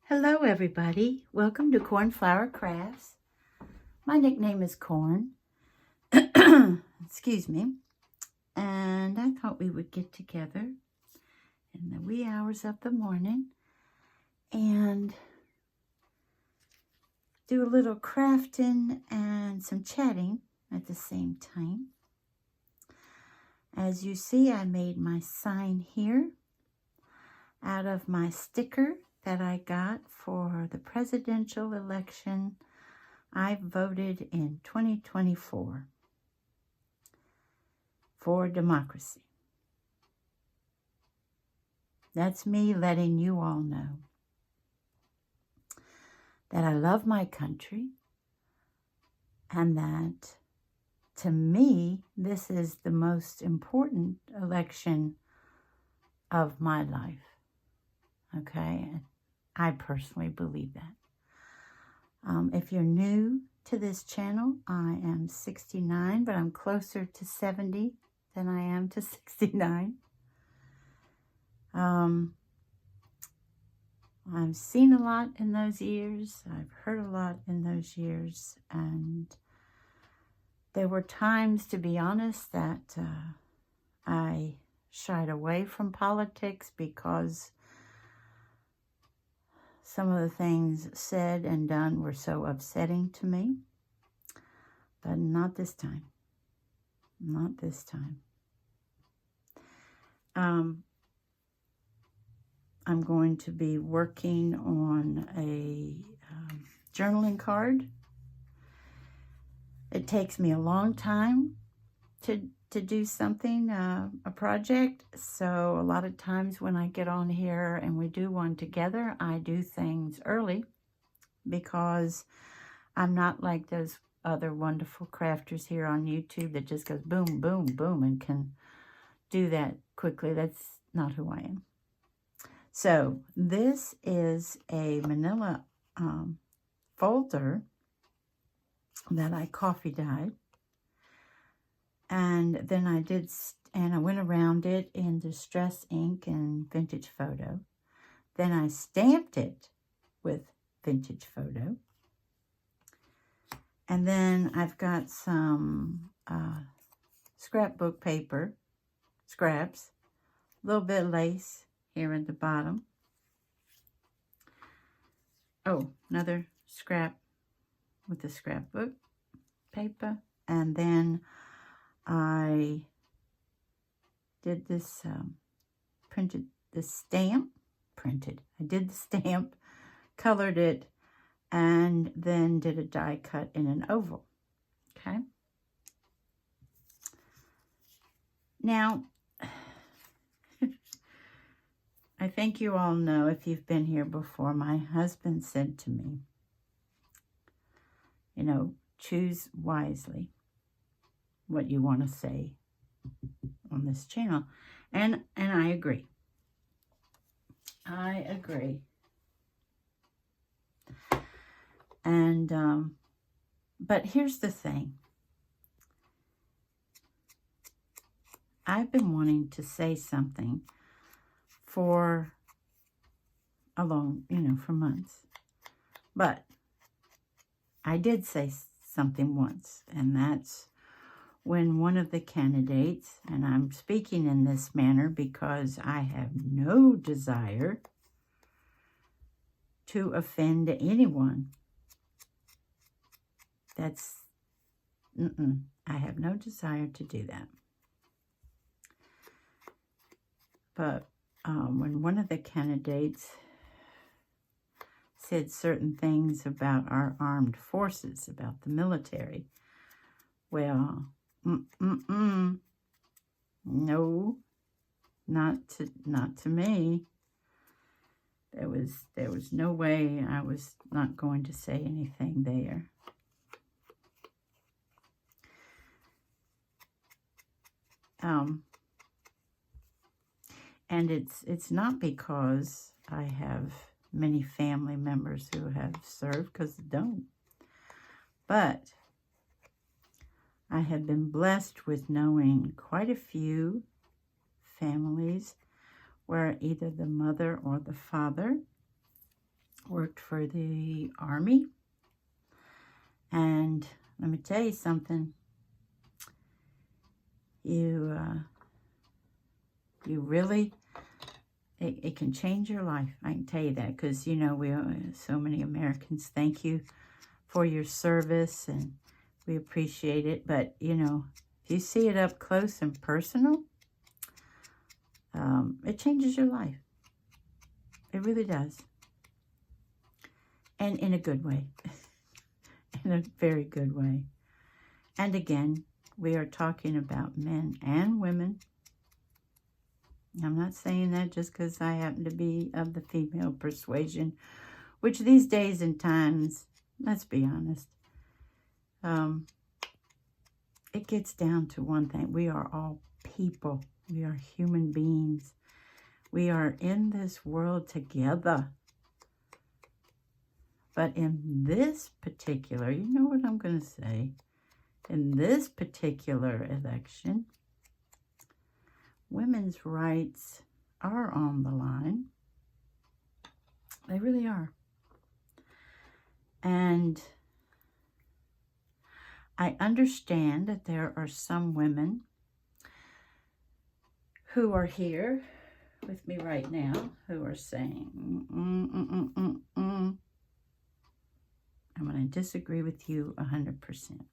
Hello everybody, welcome to Cornflower Crafts. My nickname is Corn, excuse me, and I thought we would get together in the wee hours of the morning and do a little crafting and some chatting at the same time. As you see, I made my sign here out of my sticker that I got for the presidential election I voted in 2024 for democracy. That's me letting you all know that I love my country and that to me, this is the most important election of my life. Okay, I personally believe that. If you're new to this channel, I am 69, but I'm closer to 70 than I am to 69. I've seen a lot in those years. I've heard a lot in those years. And there were times, to be honest, that I shied away from politics because some of the things said and done were so upsetting to me, but not this time. Not this time. I'm going to be working on a journaling card. It takes me a long time to do something, a project. So a lot of times when I get on here and we do one together, I do things early because I'm not like those other wonderful crafters here on YouTube that just goes boom, boom, boom and can do that quickly. That's not who I am. So this is a manila folder that I coffee dyed. And then I went around it in Distress Ink and Vintage Photo. Then I stamped it with Vintage Photo. And then I've got some scrapbook paper, scraps, a little bit of lace here at the bottom. Oh, another scrap with the scrapbook paper. And then I did this, printed the stamp, I did the stamp, colored it, and then did a die cut in an oval, okay? Now, I think you all know, if you've been here before, my husband said to me, you know, choose wisely what you want to say on this channel. And I agree. I agree. And, but here's the thing. I've been wanting to say something for a long, for months. But I did say something once, and that's when one of the candidates, and I'm speaking in this manner because I have no desire to offend anyone. I have no desire to do that. But when one of the candidates said certain things about our armed forces, about the military, well, no, not to me. There was no way I was not going to say anything there. And it's not because I have many family members who have served, because I don't. But I have been blessed with knowing quite a few families where either the mother or the father worked for the Army. And let me tell you something. You really, it can change your life. I can tell you that, because, you know, so many Americans thank you for your service, and we appreciate it. But, you know, if you see it up close and personal, it changes your life. It really does. And in a good way. In a very good way. And again, we are talking about men and women. I'm not saying that just because I happen to be of the female persuasion, which these days and times, let's be honest, it gets down to one thing. We are all people. We are human beings. We are in this world together. But in this particular, you know what I'm going to say, in this particular election, women's rights are on the line. They really are. And I understand that there are some women who are here with me right now who are saying, I'm going to disagree with you 100%.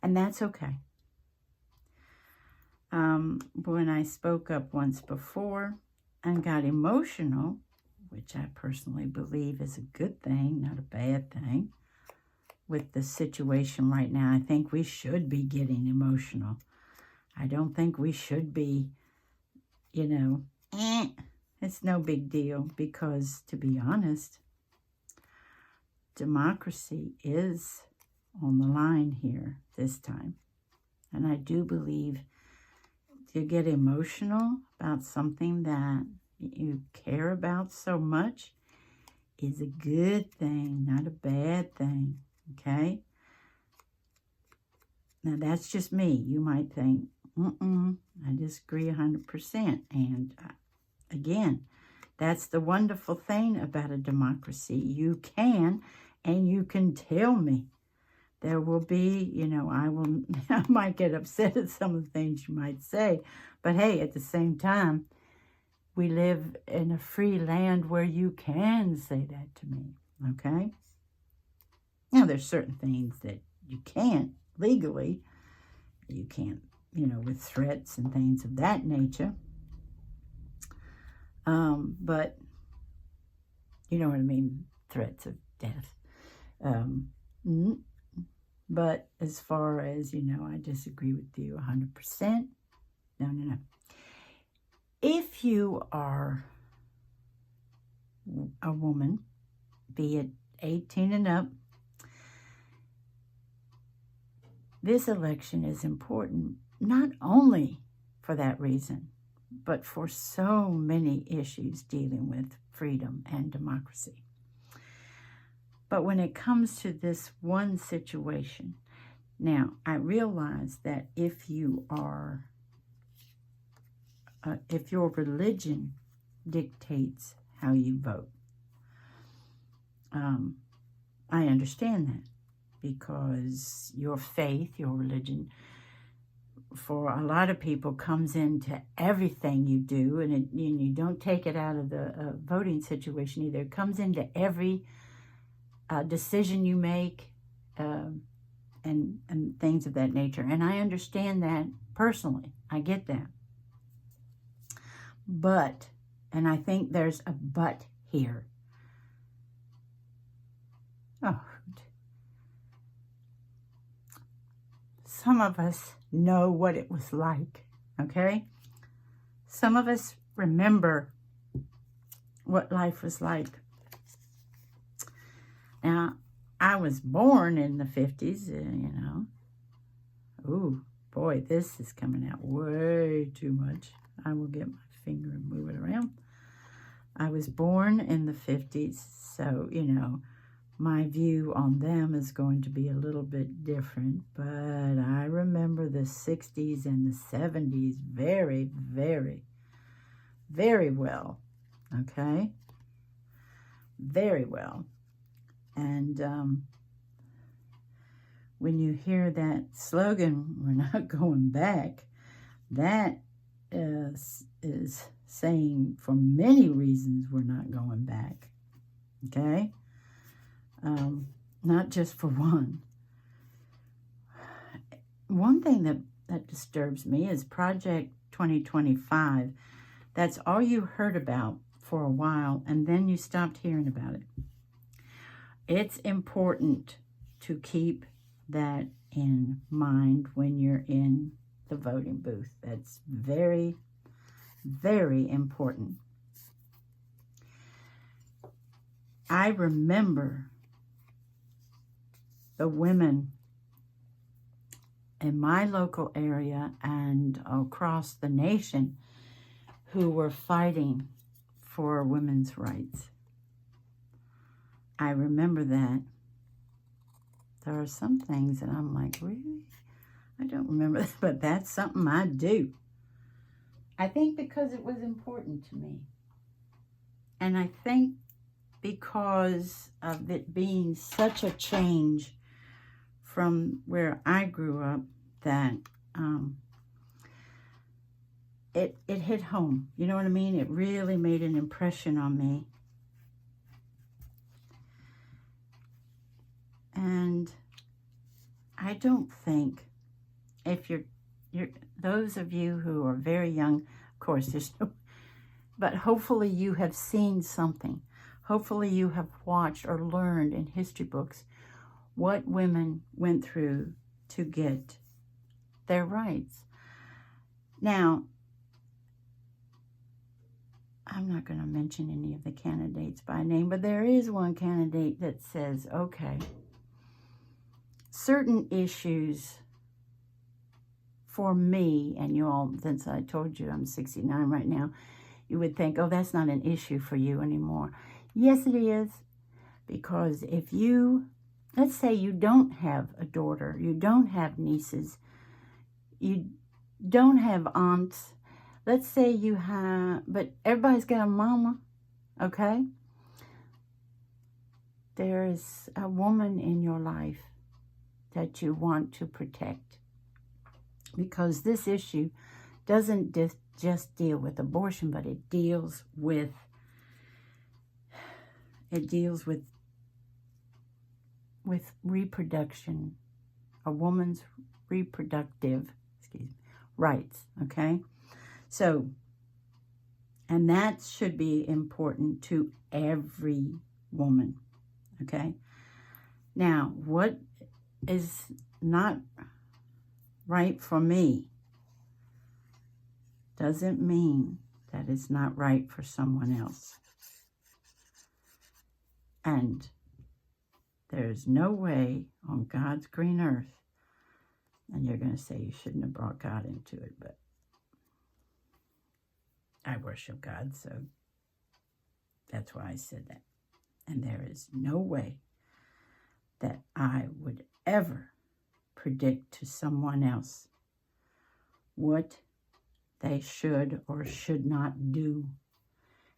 And that's okay. When I spoke up once before and got emotional, which I personally believe is a good thing, not a bad thing, with the situation right now, I think we should be getting emotional. I don't think we should be, you know, it's no big deal, because, to be honest, democracy is on the line here this time. And I do believe to get emotional about something that you care about so much is a good thing, not a bad thing, okay? Now, that's just me. You might think, I disagree 100%. And again, that's the wonderful thing about a democracy. You can, and you can tell me. There will be, you know, I might get upset at some of the things you might say, but hey, at the same time, we live in a free land where you can say that to me, okay? Now, there's certain things that you can't legally. You can't, you know, with threats and things of that nature. But, you know what I mean, threats of death. But as far as, you know, I disagree with you 100%. No. If you are a woman, be it 18 and up, this election is important not only for that reason, but for so many issues dealing with freedom and democracy. But when it comes to this one situation, now I realize that if you are, if your religion dictates how you vote, I understand that, because your faith, your religion, for a lot of people comes into everything you do, and you don't take it out of the voting situation either. It comes into every decision you make, and things of that nature. And I understand that personally. I get that. But, and I think there's a but here. Oh, some of us know what it was like, okay? Some of us remember what life was like. Now, I was born in the 50s, you know. Ooh, boy, this is coming out way too much. I will get my finger and move it around. I was born in the 50s, so, you know, my view on them is going to be a little bit different, but I remember the 60s and the 70s very, very, very well, okay? very well. And when you hear that slogan, we're not going back, that is saying for many reasons we're not going back. Okay? Not just for one. One thing that disturbs me is Project 2025. That's all you heard about for a while, and then you stopped hearing about it. It's important to keep that in mind when you're in the voting booth. That's very, very important. I remember the women in my local area and across the nation who were fighting for women's rights. I remember that. There are some things that I'm like, really? I don't remember that, but that's something I do. I think because it was important to me. And I think because of it being such a change from where I grew up, that it hit home. You know what I mean? It really made an impression on me. And I don't think, if you're those of you who are very young, of course, there's no, but hopefully you have seen something. Hopefully you have watched or learned in history books what women went through to get their rights. Now, I'm not going to mention any of the candidates by name, but there is one candidate that says, okay, certain issues for me, and you all, since I told you I'm 69 right now, you would think, oh, that's not an issue for you anymore. Yes, it is. Because if you, let's say you don't have a daughter, you don't have nieces, you don't have aunts, let's say you have, but everybody's got a mama, okay? There is a woman in your life that you want to protect. Because this issue doesn't just deal with abortion, but it deals with reproduction, a woman's reproductive, rights, okay? So, and that should be important to every woman, okay? Now, what is not right for me doesn't mean that it's not right for someone else. And there's no way on God's green earth, and you're going to say you shouldn't have brought God into it, but I worship God, so that's why I said that. And there is no way that I would ever predict to someone else what they should or should not do.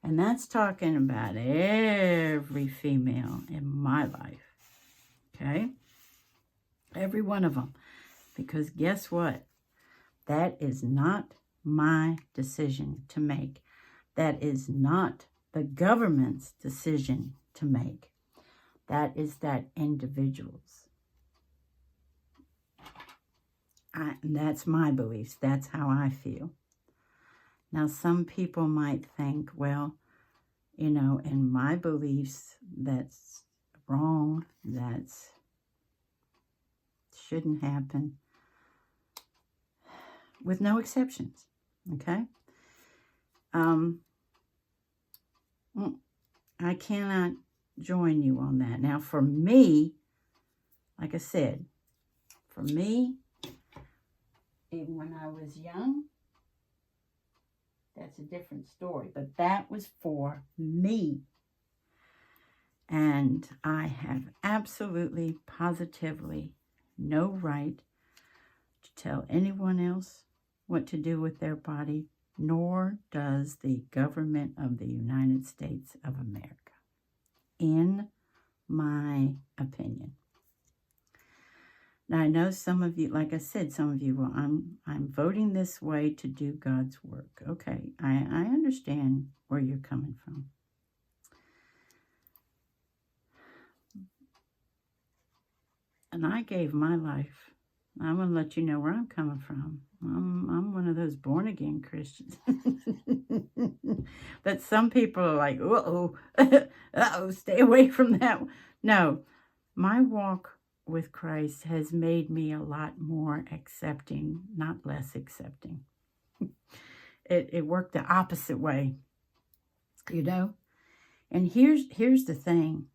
And that's talking about every female in my life, okay? Every one of them. Because guess what? That is not my decision to make. That is not the government's decision to make. That is that individual's. And that's my beliefs. That's how I feel. Now, some people might think, well, you know, in my beliefs, that's wrong. That's shouldn't happen. With no exceptions, okay? I cannot join you on that. Now, for me, like I said, for me, even when I was young, that's a different story. But that was for me. And I have absolutely, positively no right to tell anyone else what to do with their body, nor does the government of the United States of America. in my opinion. Now, I know some of you, like I said, some of you, well, I'm voting this way to do God's work. Okay, I understand where you're coming from. And I gave my life. I'm going to let you know where I'm coming from. I'm one of those born-again Christians. That some people are like, uh-oh, uh-oh, stay away from that. No, my walk with Christ has made me a lot more accepting, not less accepting. It worked the opposite way, you know? And here's the thing,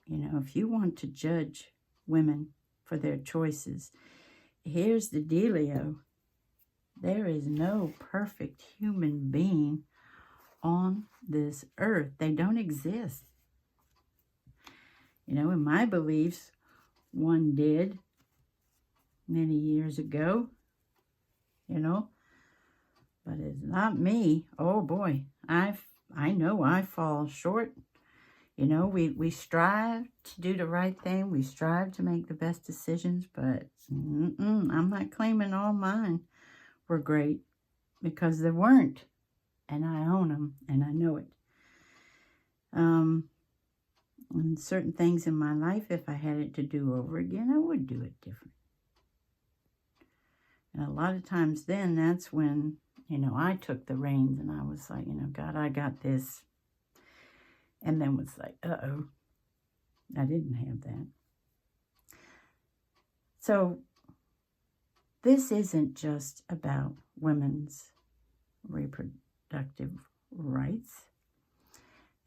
you know, if you want to judge women for their choices, here's the dealio. There is no perfect human being on this earth. They don't exist. You know, in my beliefs, one did many years ago, you know, but it's not me. Oh boy, I know I fall short. You know, we strive to do the right thing. We strive to make the best decisions, but I'm not claiming all mine were great, because they weren't, and I own them, and I know it. And certain things in my life, if I had it to do over again, I would do it different. And a lot of times then, that's when, you know, I took the reins and I was like, you know, God, I got this. And then was like, uh-oh, I didn't have that. So this isn't just about women's reproductive rights.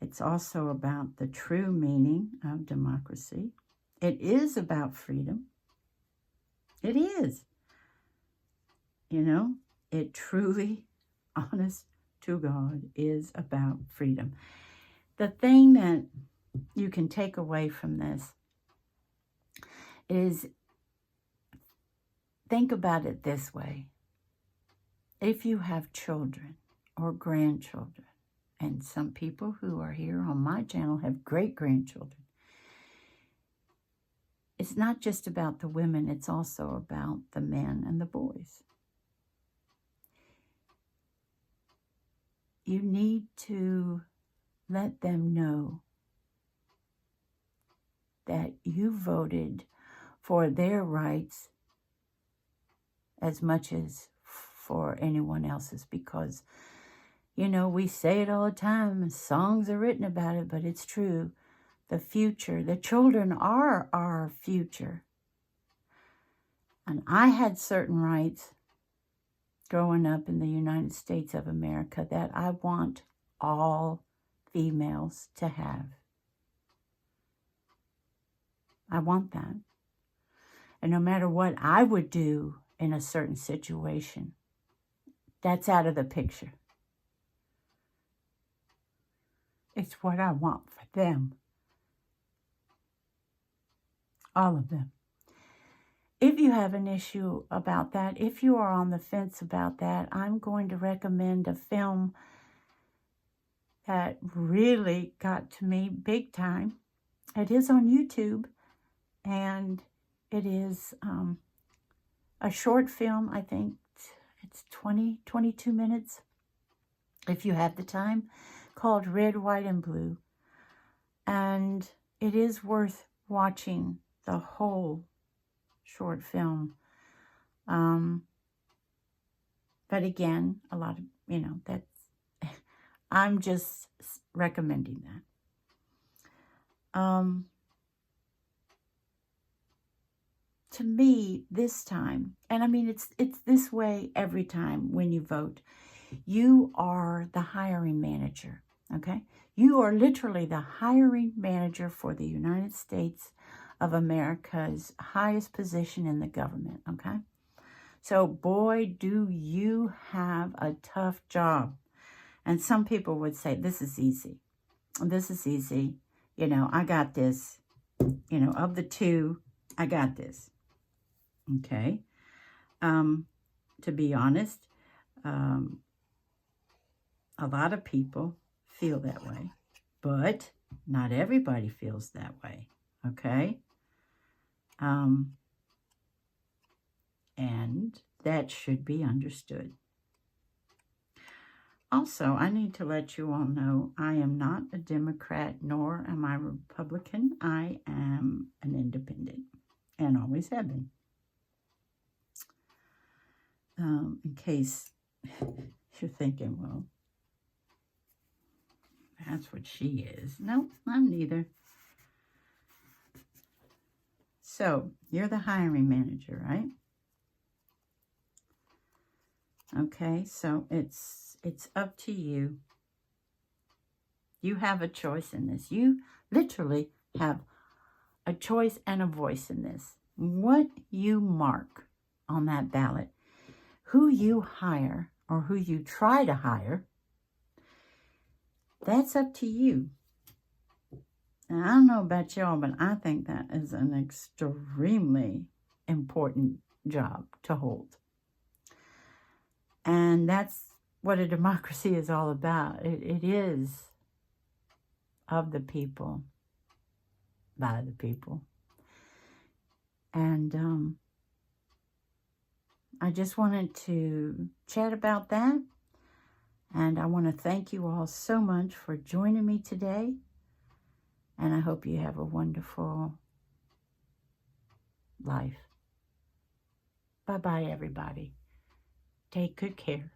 It's also about the true meaning of democracy. It is about freedom. It is. You know, it truly, honest to God, is about freedom. The thing that you can take away from this is, think about it this way. If you have children or grandchildren, and some people who are here on my channel have great-grandchildren, it's not just about the women, it's also about the men and the boys. You need to let them know that you voted for their rights as much as for anyone else's, because, you know, we say it all the time, songs are written about it, but it's true. The future, the children are our future. And I had certain rights growing up in the United States of America that I want all females to have. I want that. And no matter what I would do in a certain situation, that's out of the picture. It's what I want for them. All of them. If you have an issue about that, if you are on the fence about that, I'm going to recommend a film that really got to me big time. It is on YouTube, and it is a short film. I think it's 22 minutes, if you have the time, called Red, White, and Blue. And it is worth watching the whole short film. But again, a lot of, you know, that's, I'm just recommending that. To me, this time, and I mean, it's this way every time when you vote, you are the hiring manager, okay? You are literally the hiring manager for the United States of America's highest position in the government, okay? So, boy, do you have a tough job. And some people would say, this is easy. This is easy. You know, I got this. You know, of the two, I got this. Okay? To be honest, a lot of people feel that way. But Not everybody feels that way, okay? And that should be understood. Also, I need to let you all know I am not a Democrat, nor am I Republican. I am an independent and always have been. In case you're thinking, well, that's what she is. No, I'm neither. So, you're the hiring manager, right? Okay, so it's up to you. You have a choice in this. You literally have a choice and a voice in this. What you mark on that ballot, who you hire or who you try to hire, that's up to you. And I don't know about y'all, but I think that is an extremely important job to hold. And that's what a democracy is all about. It is of the people, by the people. And I just wanted to chat about that. And I want to thank you all so much for joining me today. And I hope you have a wonderful life. Bye-bye, everybody. Take good care.